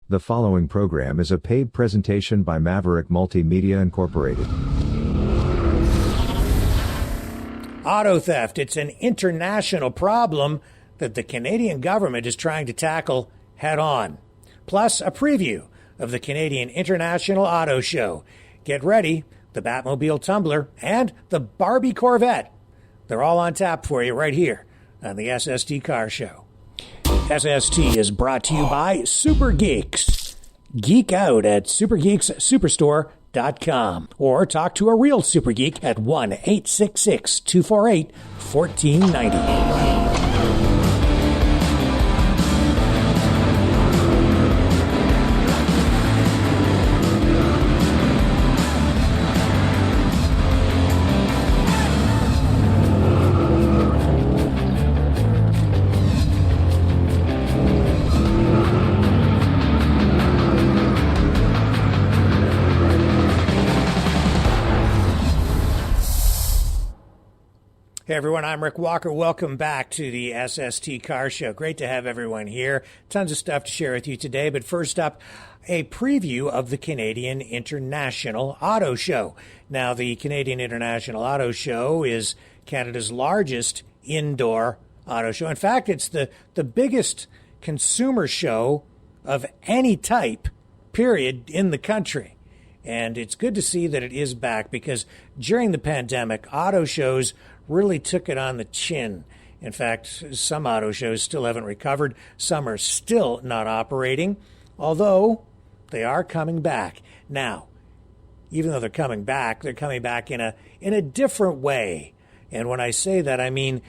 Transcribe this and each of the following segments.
The following program is a paid presentation by Maverick Multimedia Incorporated. Auto theft, it's an international problem that the Canadian government is trying to tackle head on. Plus, a preview of the Canadian International Auto Show. Get ready, the Batmobile Tumbler and the Barbie Corvette. They're all on tap for you right here on the SST Car Show. SST is brought to you by Super Geeks. Geek out at supergeekssuperstore.com or talk to a real super geek at 1-866-248-1490. Hey everyone, I'm Rick Walker. Welcome back to the SST Car Show. Great to have everyone here. Tons of stuff to share with you today. But first up, a preview of the Canadian International Auto Show. Now, the Canadian International Auto Show is Canada's largest indoor auto show. In fact, it's the biggest consumer show of any type, period, in the country. And it's good to see that it is back because during the pandemic, auto shows really took it on the chin. In fact, some auto shows still haven't recovered. Some are still not operating, although they are coming back. Now, even though they're coming back in a different way. And when I say that, I mean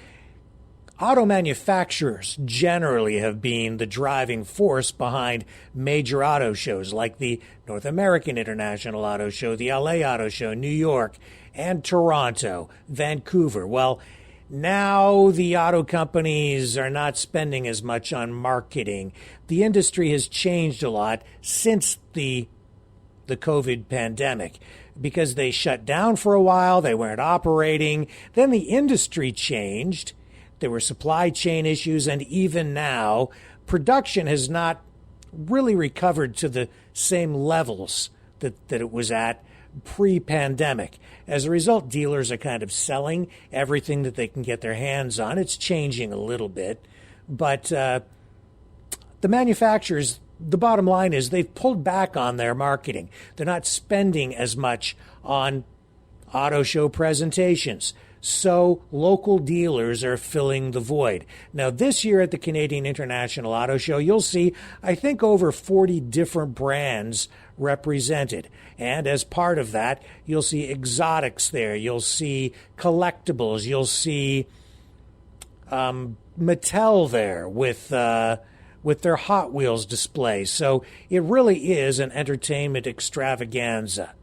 auto manufacturers generally have been the driving force behind major auto shows like the North American International Auto Show, the LA Auto Show, New York, and Toronto, Vancouver. Well, now the auto companies are not spending as much on marketing. The industry has changed a lot since the COVID pandemic because they shut down for a while, they weren't operating, then the industry changed. There were supply chain issues, and even now, production has not really recovered to the same levels that it was at pre-pandemic. As a result, dealers are kind of selling everything that they can get their hands on. It's changing a little bit, but the manufacturers, the bottom line is they've pulled back on their marketing. They're not spending as much on auto show presentations. So local dealers are filling the void. Now, this year at the Canadian International Auto Show, you'll see, I think, over 40 different brands represented. And as part of that, you'll see exotics there. You'll see collectibles. You'll see Mattel there with their Hot Wheels display. So it really is an entertainment extravaganza.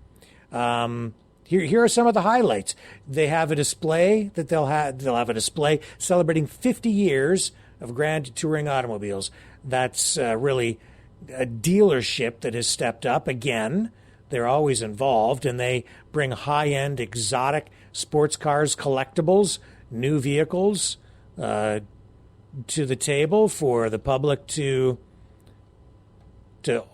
Here are some of the highlights. They have a display that they'll have a display celebrating 50 years of Grand Touring automobiles. That's really a dealership that has stepped up again. They're always involved, and they bring high-end exotic sports cars, collectibles, new vehicles to the table for the public to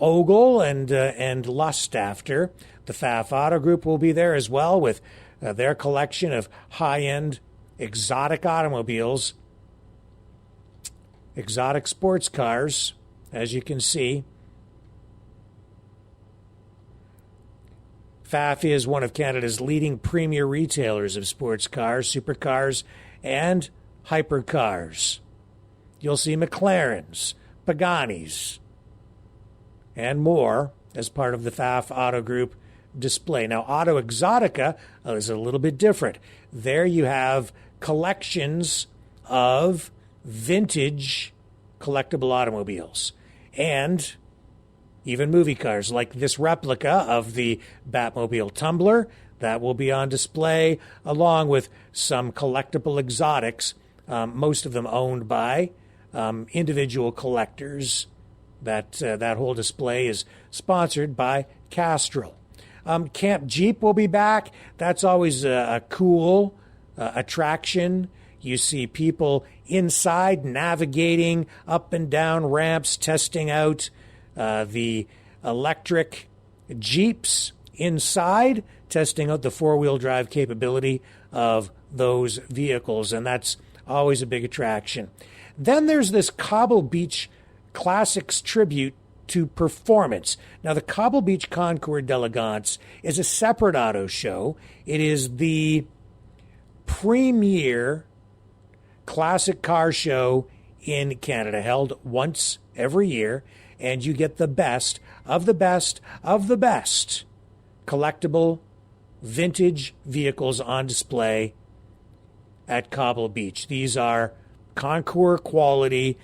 ogle and lust after. The Pfaff Auto Group will be there as well with their collection of high-end exotic automobiles, exotic sports cars, as you can see. Pfaff is one of Canada's leading premier retailers of sports cars, supercars, and hypercars. You'll see McLarens, Paganis, and more as part of the Pfaff Auto Group display. Now, Auto Exotica is a little bit different. There you have collections of vintage collectible automobiles and even movie cars, like this replica of the Batmobile Tumbler that will be on display, along with some collectible exotics, most of them owned by individual collectors. That whole display is sponsored by Castrol. Camp Jeep will be back. That's always a cool attraction. You see people inside navigating up and down ramps, testing out the electric Jeeps inside, testing out the four-wheel drive capability of those vehicles, and that's always a big attraction. Then there's this Cobble Beach Classics tribute to performance. Now, the Cobble Beach Concours d'Elegance is a separate auto show. It is the premier classic car show in Canada, held once every year, and you get the best of the best of the best collectible vintage vehicles on display at Cobble Beach. These are Concours quality,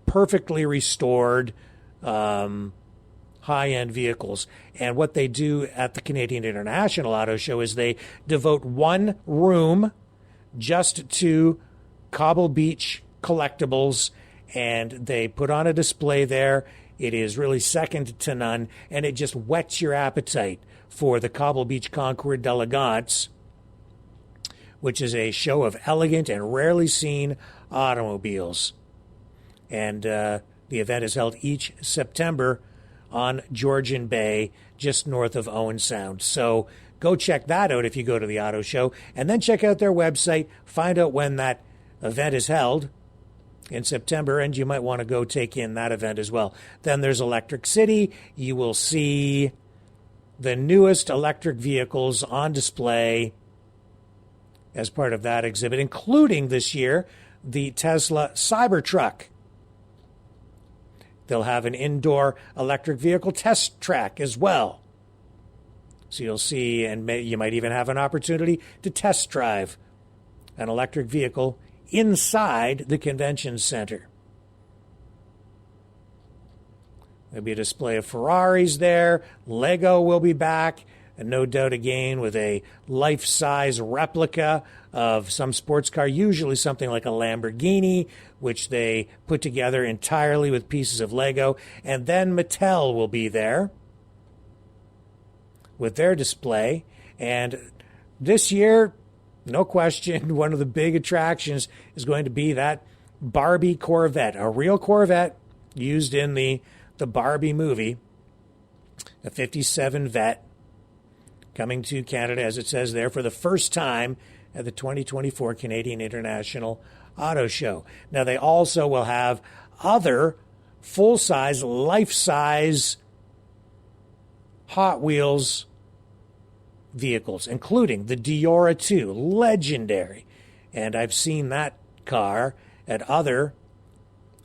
perfectly restored, high-end vehicles. And what they do at the Canadian International Auto Show is they devote one room just to Cobble Beach collectibles, and they put on a display there. It is really second to none, and it just whets your appetite for the Cobble Beach Concours d'Elegance, which is a show of elegant and rarely seen automobiles. And the event is held each September on Georgian Bay, just north of Owen Sound. So go check that out if you go to the auto show, and then check out their website, find out when that event is held in September, and you might want to go take in that event as well. Then there's Electric City. You will see the newest electric vehicles on display as part of that exhibit, including this year the Tesla Cybertruck. They'll have an indoor electric vehicle test track as well. So you'll see, and you might even have an opportunity to test drive an electric vehicle inside the convention center. There'll be a display of Ferraris there. Lego will be back, and no doubt again with a life-size replica of some sports car, usually something like a Lamborghini, which they put together entirely with pieces of Lego. And then Mattel will be there with their display. And this year, no question, one of the big attractions is going to be that Barbie Corvette, a real Corvette used in the Barbie movie, a 57 Vet, coming to Canada, as it says there, for the first time at the 2024 Canadian International Auto Show. Now, they also will have other full-size, life-size Hot Wheels vehicles, including the Diora 2, legendary. And I've seen that car at other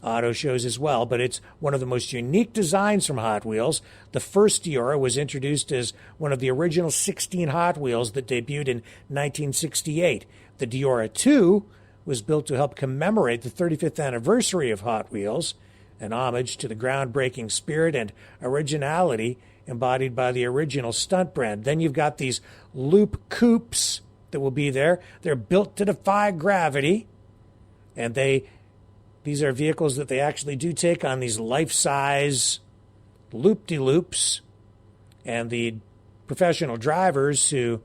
auto shows as well, but it's one of the most unique designs from Hot Wheels. The first Diora was introduced as one of the original 16 Hot Wheels that debuted in 1968. The Diora 2 was built to help commemorate the 35th anniversary of Hot Wheels, an homage to the groundbreaking spirit and originality embodied by the original stunt brand. Then you've got these Loop Coupes that will be there. They're built to defy gravity, and these are vehicles that they actually do take on these life-size loop-de-loops, and the professional drivers who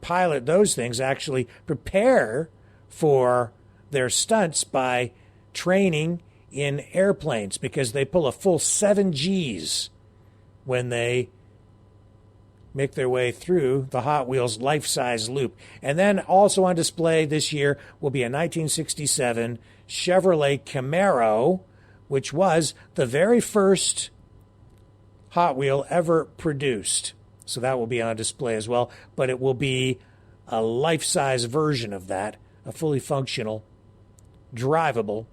pilot those things actually prepare for their stunts by training in airplanes, because they pull a full 7 Gs when they make their way through the Hot Wheels life-size loop. And then also on display this year will be a 1967 Chevrolet Camaro, which was the very first Hot Wheel ever produced. So that will be on display as well, but it will be a life-size version of that, a fully functional, drivable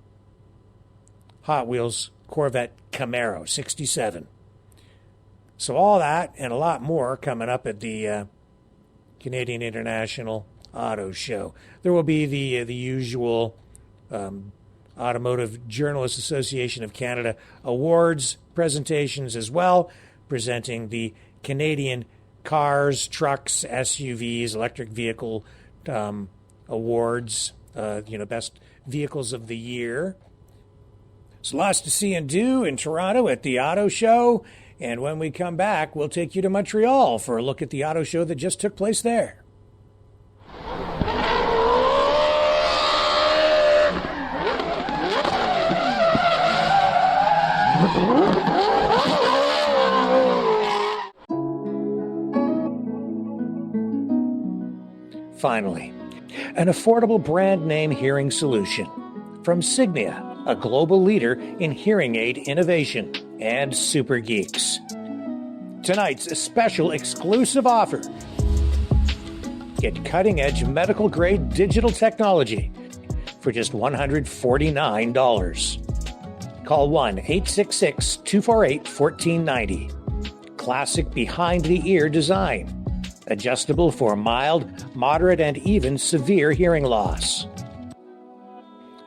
Hot Wheels Corvette Camaro 67. So all that and a lot more coming up at the Canadian International Auto Show. There will be the usual Automotive Journalists Association of Canada awards presentations as well, presenting the Canadian cars, trucks, SUVs, electric vehicle awards, best vehicles of the year. So lots to see and do in Toronto at the Auto Show. And when we come back, we'll take you to Montreal for a look at the auto show that just took place there. finally, an affordable brand name hearing solution from Signia, a global leader in hearing aid innovation, and Super Geeks. Tonight's special exclusive offer. Get cutting-edge medical-grade digital technology for just $149. Call 1-866-248-1490. Classic behind-the-ear design. Adjustable for mild, moderate, and even severe hearing loss.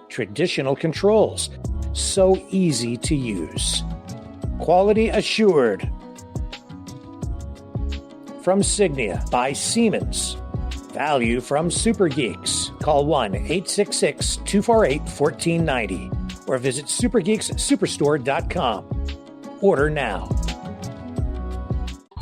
Traditional controls. So easy to use. Quality assured. From Signia by Siemens. Value from Super Geeks. Call 1-866-248-1490 or visit supergeekssuperstore.com. Order now.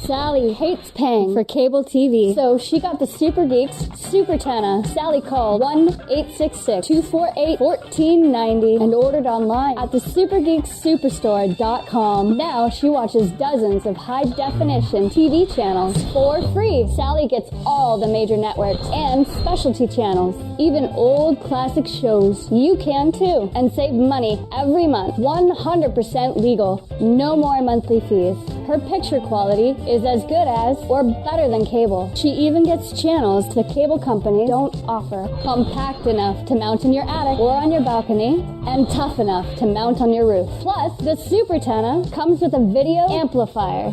Sally hates paying for cable TV, so she got the Super Geeks Super Tenna. Sally called 1-866-248-1490 and ordered online at the supergeekssuperstore.com. Now she watches dozens of high-definition TV channels for free. Sally gets all the major networks and specialty channels, even old classic shows. You can too, and save money every month. 100% legal. No more monthly fees. Her picture quality is as good as or better than cable. She even gets channels the cable companies don't offer. Compact enough to mount in your attic or on your balcony, and tough enough to mount on your roof. Plus, the Super Tenna comes with a video amplifier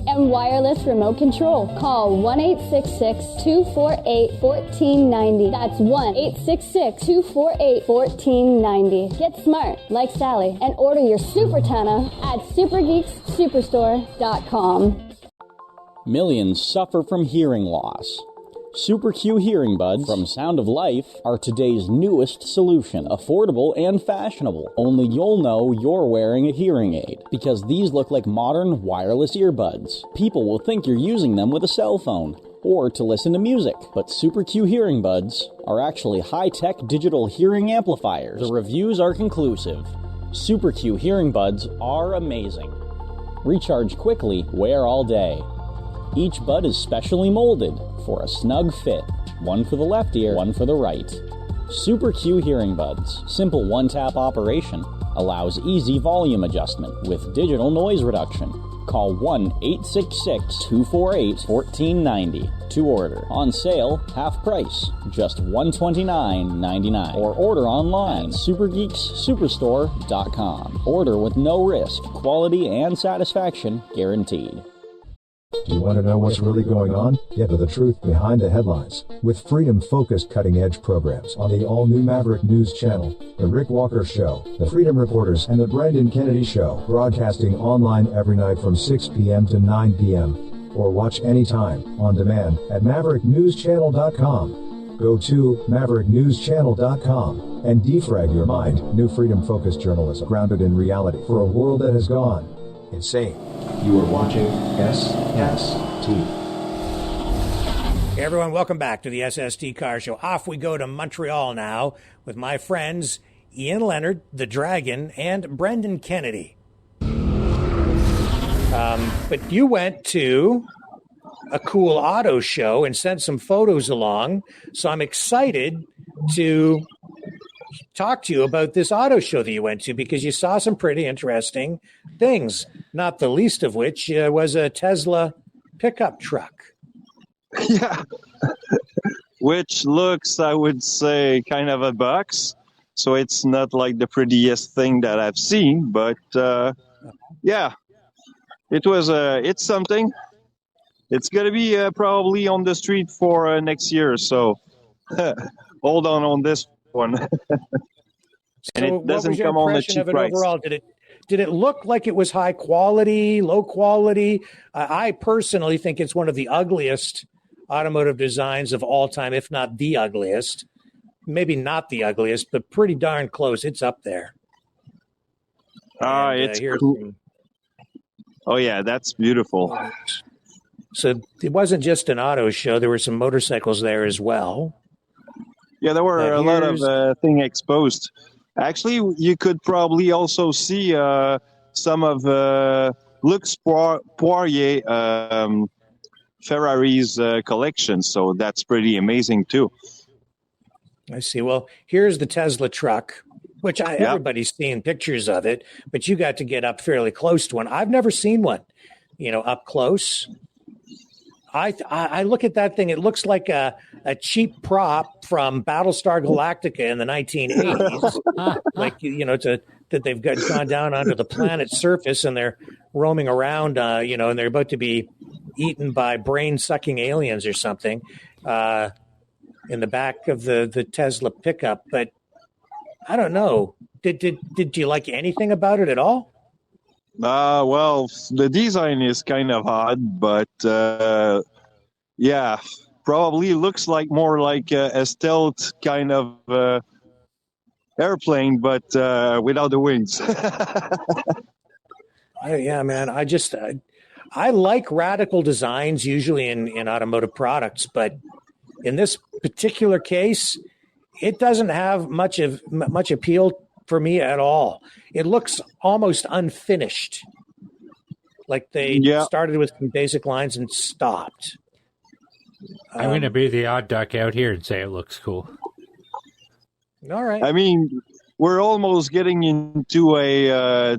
and wireless remote control. Call 1-866-248-1490. That's 1-866-248-1490. Get smart like Sally and order your Super Tenna at supergeekssuperstore.com. Millions suffer from hearing loss. Super Q hearing buds from Sound of Life are today's newest solution. Affordable and fashionable. Only you'll know you're wearing a hearing aid because these look like modern wireless earbuds. People will think you're using them with a cell phone or to listen to music. But Super Q hearing buds are actually high-tech digital hearing amplifiers. The reviews are conclusive. Super Q hearing buds are amazing. Recharge quickly, wear all day. Each bud is specially molded for a snug fit. One for the left ear, one for the right. Super Q hearing buds. Simple one-tap operation. Allows easy volume adjustment with digital noise reduction. Call 1-866-248-1490 to order. On sale, half price, just $129.99. Or order online at supergeekssuperstore.com. Order with no risk. Quality and satisfaction guaranteed. Do you want to know what's really going on? Get to the truth behind the headlines with freedom-focused cutting-edge programs on the all-new Maverick News Channel, The Rick Walker Show, The Freedom Reporters, and The Brendan Kennedy Show, broadcasting online every night from 6 p.m. to 9 p.m. or watch anytime on demand at mavericknewschannel.com. Go to mavericknewschannel.com and defrag your mind. New freedom-focused journalism grounded in reality for a world that has gone insane. You are watching SST. Hey everyone, welcome back to the SST Car Show. Off we go to Montreal now with my friends Ian Leonard, the Dragon, and Brendan Kennedy. But you went to a cool auto show and sent some photos along, so I'm excited to talk to you about this auto show that you went to because you saw some pretty interesting things, not the least of which was a Tesla pickup truck. Yeah, which looks, I would say, kind of a box. So it's not like the prettiest thing that I've seen, but yeah, it's something. It's going to be probably on the street for next year. So hold on this one. And So it doesn't what was your come on the impression cheap of it price. overall? Did it look like it was high quality, low quality? I personally think it's one of the ugliest automotive designs of all time, if not the ugliest. Maybe not the ugliest, but pretty darn close. It's up there. It's cool. Oh yeah, that's beautiful. So it wasn't just an auto show. There were some motorcycles there as well. Yeah, there were a lot of things exposed. Actually, you could probably also see some of Luc Poirier Ferrari's collection. So that's pretty amazing too. I see. Well, here's the Tesla truck, which everybody's seen pictures of it, but you got to get up fairly close to one. I've never seen one, up close. I look at that thing. It looks like a cheap prop from Battlestar Galactica in the 1980s. That they've gone down onto the planet's surface and they're roaming around, and they're about to be eaten by brain-sucking aliens or something in the back of the Tesla pickup. But I don't know. Did you like anything about it at all? Well, the design is kind of odd, but probably looks like more like a stealth kind of airplane, but without the wings. Yeah, man. I like radical designs usually in automotive products, but in this particular case, it doesn't have much appeal for me at all. It looks almost unfinished, like they started with some basic lines and stopped. I'm going to be the odd duck out here and say it looks cool. All right. I mean, we're almost getting into a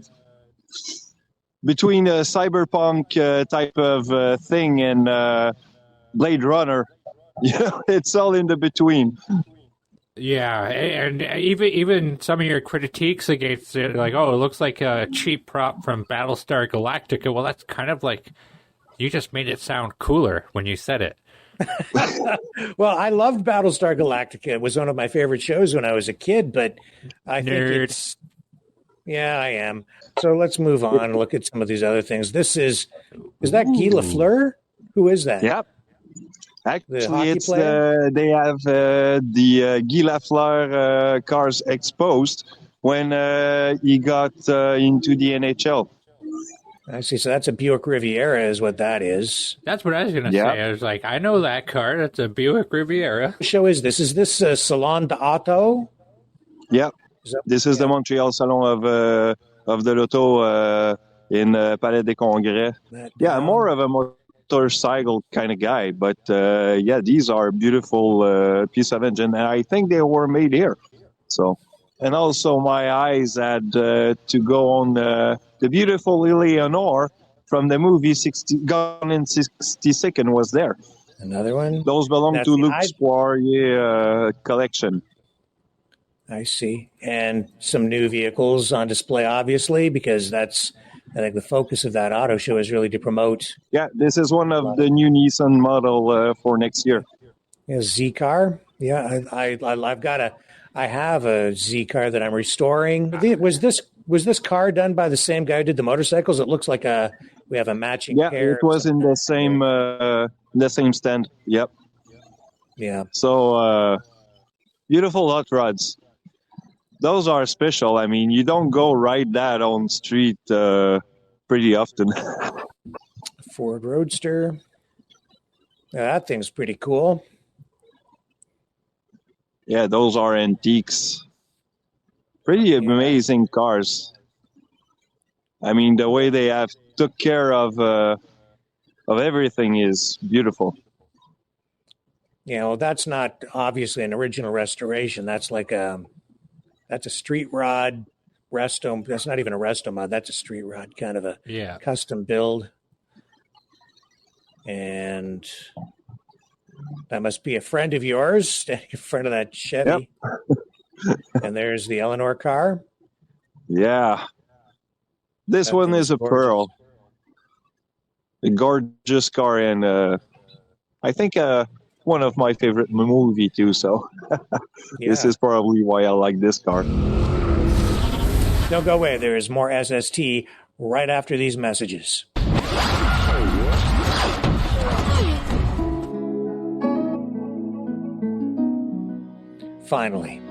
between a cyberpunk type of thing and Blade Runner. It's all in the between. Yeah, and even some of your critiques against it, like, it looks like a cheap prop from Battlestar Galactica. Well, that's kind of like, you just made it sound cooler when you said it. Well, I loved Battlestar Galactica. It was one of my favorite shows when I was a kid, but I think it's... Yeah, I am. So let's move on and look at some of these other things. Is that Guy Lafleur? Who is that? Yep. Actually, it's they have the Guy Lafleur cars exposed when he got into the NHL. I see. So that's a Buick Riviera is what that is. That's what I was going to say. I was like, I know that car. That's a Buick Riviera. What show is this? Is this Salon d'Auto? Yep. This is the Montreal Salon of the Loto in Palais des Congrès. More of a motorcycle kind of guy, but these are beautiful piece of engine, and I think they were made here. So, and also my eyes had to go on the beautiful Eleanor from the movie Gone in 60 Seconds was there. Another one. Those belong to Luke's Poirier collection. I see. And some new vehicles on display, obviously, because I think the focus of that auto show is really to promote. Yeah, this is one of the new Nissan model for next year. Yeah, Z car. Yeah, I have a Z car that I'm restoring. Was this car done by the same guy who did the motorcycles? It looks like we have a matching pair. Yeah, it was in the same stand. Yep. Yeah. So beautiful hot rods. Those are special. I mean, you don't go ride that on street pretty often. Ford Roadster. Yeah, that thing's pretty cool. Yeah, those are antiques. Pretty amazing cars. I mean, the way they have took care of everything is beautiful. Yeah, well, that's not obviously an original restoration. That's like that's a street rod resto. That's not even a resto mod. That's a street rod, kind of a custom build. And that must be a friend of yours standing in front of that Chevy. Yep. And there's the Eleanor car. Yeah. This one is a pearl. A gorgeous car, and I think one of my favorite movie too. So this is probably why I like this car. Don't go away. There is more SST right after these messages. Finally,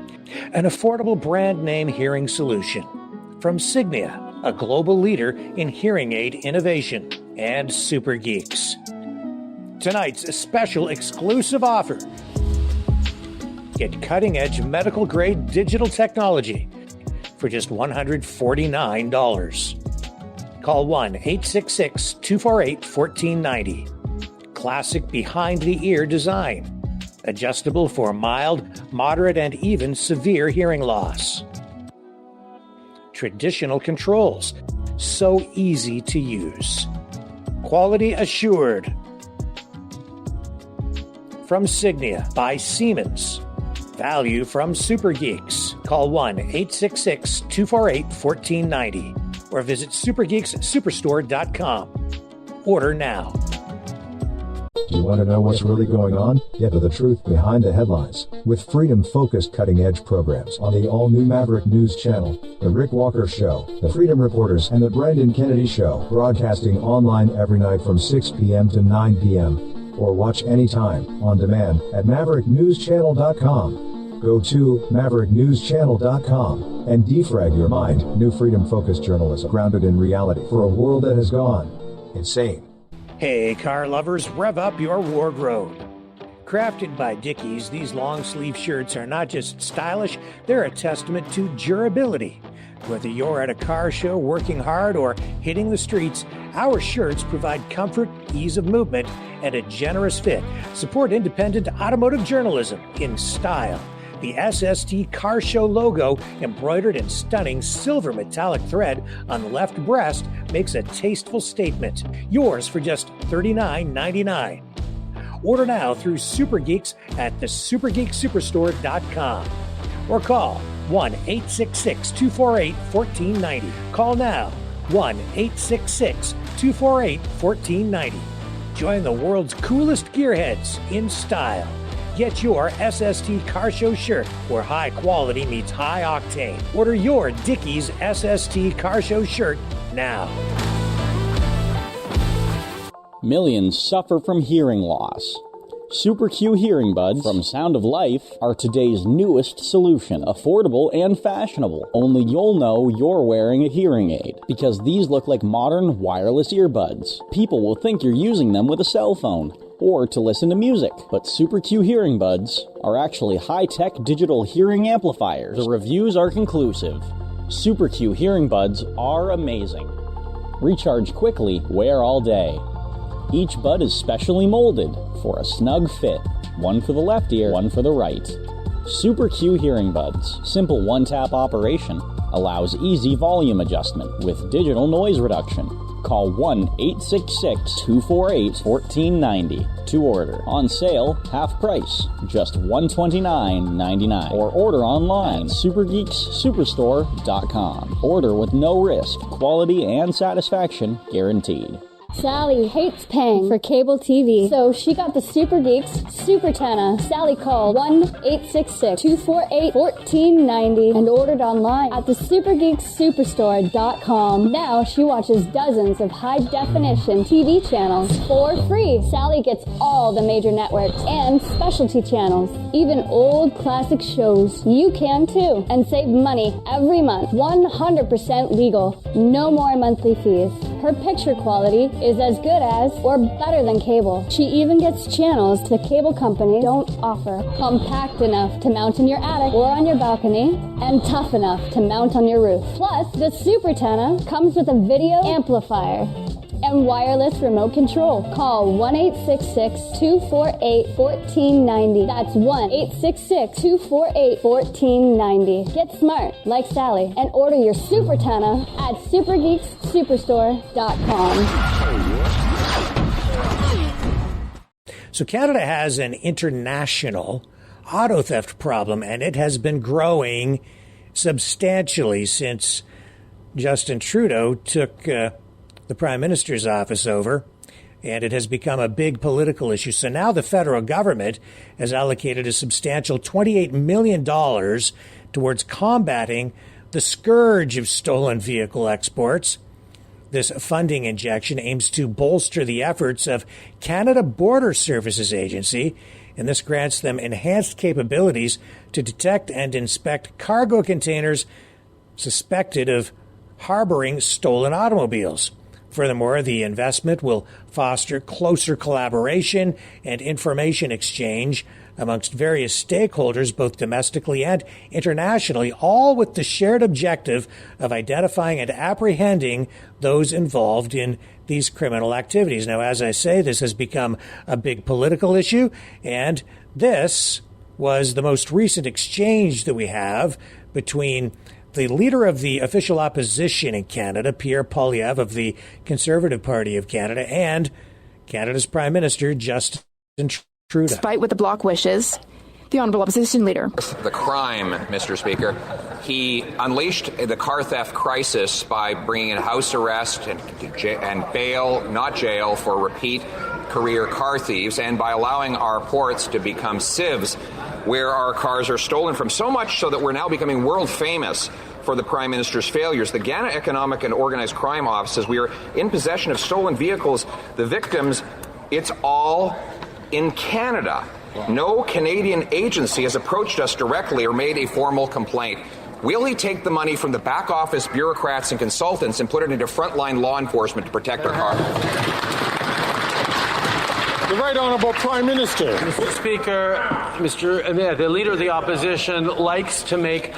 an affordable brand name hearing solution from Signia, a global leader in hearing aid innovation, and Super Geeks. Tonight's special exclusive offer. Get cutting-edge medical-grade digital technology for just $149. Call 1-866-248-1490. classic behind-the-ear design. Adjustable for mild, moderate, and even severe hearing loss. Traditional controls. So easy to use. Quality assured. From Signia by Siemens. Value from Super Geeks. Call 1-866-248-1490 or visit supergeekssuperstore.com. Order now. You want to know what's really going on? Get to the truth behind the headlines with freedom-focused cutting-edge programs on the all-new Maverick News Channel, The Rick Walker Show, The Freedom Reporters, and The Brendan Kennedy Show, broadcasting online every night from 6 p.m. to 9 p.m. or watch anytime on demand at mavericknewschannel.com. Go to mavericknewschannel.com and defrag your mind. New freedom-focused journalism grounded in reality for a world that has gone insane. Hey, car lovers, rev up your wardrobe. Crafted by Dickies, these long-sleeve shirts are not just stylish, they're a testament to durability. Whether you're at a car show working hard or hitting the streets, our shirts provide comfort, ease of movement, and a generous fit. Support independent automotive journalism in style. The SST Car Show logo, embroidered in stunning silver metallic thread on the left breast, makes a tasteful statement. Yours for just $39.99. Order now through Super Geeks at thesupergeeksuperstore.com or call 1-866-248-1490. Call now, 1-866-248-1490. Join the world's coolest gearheads in style. Get your SST Car Show shirt where high quality meets high octane. Order your Dickies SST Car Show shirt now. Millions suffer from hearing loss. Super Q hearing buds from Sound of Life are today's newest solution. Affordable and fashionable. Only you'll know you're wearing a hearing aid because these look like modern wireless earbuds. People will think you're using them with a cell phone or to listen to music. But Super Q hearing buds are actually high-tech digital hearing amplifiers. The reviews are conclusive. Super Q hearing buds are amazing. Recharge quickly, wear all day. Each bud is specially molded for a snug fit. One for the left ear, one for the right. Super Q hearing buds. Simple one-tap operation. Allows easy volume adjustment with digital noise reduction. Call 1-866-248-1490 to order. On sale, half price, just $129.99. Or order online at supergeekssuperstore.com. Order with no risk. Quality and satisfaction guaranteed. Sally hates paying for cable TV, so she got the Super Geeks Super Tenna. Sally called 1-866-248-1490 and ordered online at the supergeekssuperstore.com. Now she watches dozens of high-definition TV channels for free. Sally gets all the major networks and specialty channels, even old classic shows. You can too, and save money every month. 100% legal. No more monthly fees. Her picture quality is as good as or better than cable. She even gets channels the cable companies don't offer. Compact enough to mount in your attic or on your balcony, and tough enough to mount on your roof. Plus, the Super Tenna comes with a video amplifier and wireless remote control. Call 1-866-248-1490. That's 1-866-248-1490. Get smart like Sally and order your Super Tenna at supergeekssuperstore.com. So Canada has an international auto theft problem, and it has been growing substantially since Justin Trudeau took the Prime Minister's office over, and it has become a big political issue. So now the federal government has allocated a substantial $28 million towards combating the scourge of stolen vehicle exports. This funding injection aims to bolster the efforts of Canada Border Services Agency, and this grants them enhanced capabilities to detect and inspect cargo containers suspected of harboring stolen automobiles. Furthermore, the investment will foster closer collaboration and information exchange amongst various stakeholders, both domestically and internationally, all with the shared objective of identifying and apprehending those involved in these criminal activities. Now, as I say, this has become a big political issue, and this was the most recent exchange that we have between the leader of the official opposition in Canada, Pierre Poilievre of the Conservative Party of Canada, and Canada's Prime Minister, Justin Trudeau. Despite what the Bloc wishes, the Honourable Opposition Leader. The crime, Mr. Speaker, he unleashed the car theft crisis by bringing in house arrest and bail, not jail, for repeat career car thieves, and by allowing our ports to become sieves where our cars are stolen from, so much so that we're now becoming world famous for the Prime Minister's failures. The Ghana Economic and Organized Crime Office says we are in possession of stolen vehicles. The victims, it's all in Canada. No Canadian agency has approached us directly or made a formal complaint. Will he take the money from the back office bureaucrats and consultants and put it into frontline law enforcement to protect our cars? The Right Honourable Prime Minister. Mr. Speaker, the Leader of the Opposition likes to make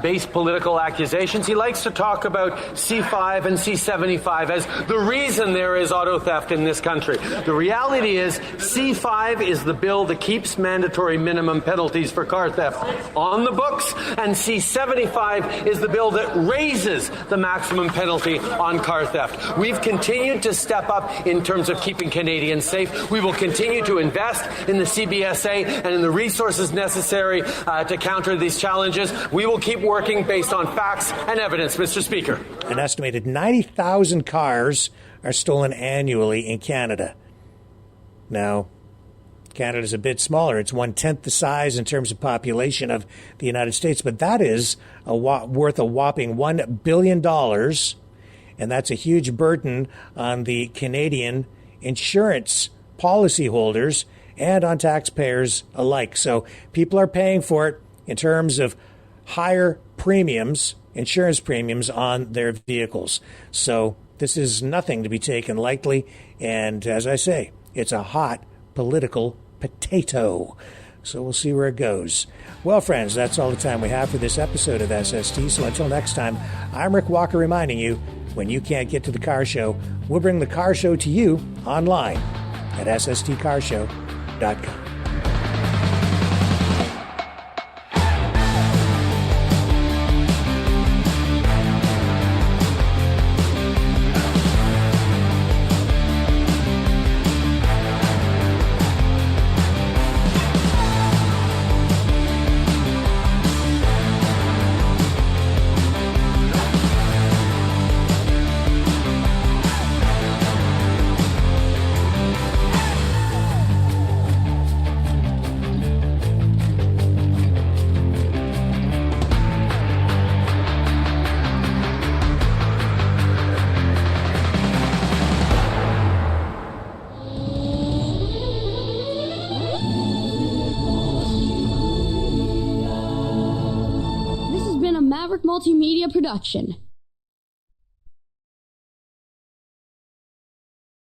base political accusations. He likes to talk about C5 and C75 as the reason there is auto theft in this country. The reality is C5 is the bill that keeps mandatory minimum penalties for car theft on the books, and C75 is the bill that raises the maximum penalty on car theft. We've continued to step up in terms of keeping Canadians safe. We will continue to invest in the CBSA and in the resources necessary to counter these challenges. We will keep working based on facts and evidence, Mr. Speaker. An estimated 90,000 cars are stolen annually in Canada. Now, Canada's a bit smaller. It's 1/10 the size in terms of population of the United States, but that is worth a whopping $1 billion, and that's a huge burden on the Canadian insurance policyholders and on taxpayers alike. So people are paying for it in terms of higher premiums, insurance premiums on their vehicles. So this is nothing to be taken lightly. And as I say, it's a hot political potato. So we'll see where it goes. Well, friends, that's all the time we have for this episode of SST. So until next time, I'm Rick Walker reminding you, when you can't get to the car show, we'll bring the car show to you online at SSTcarshow.com. Multimedia production.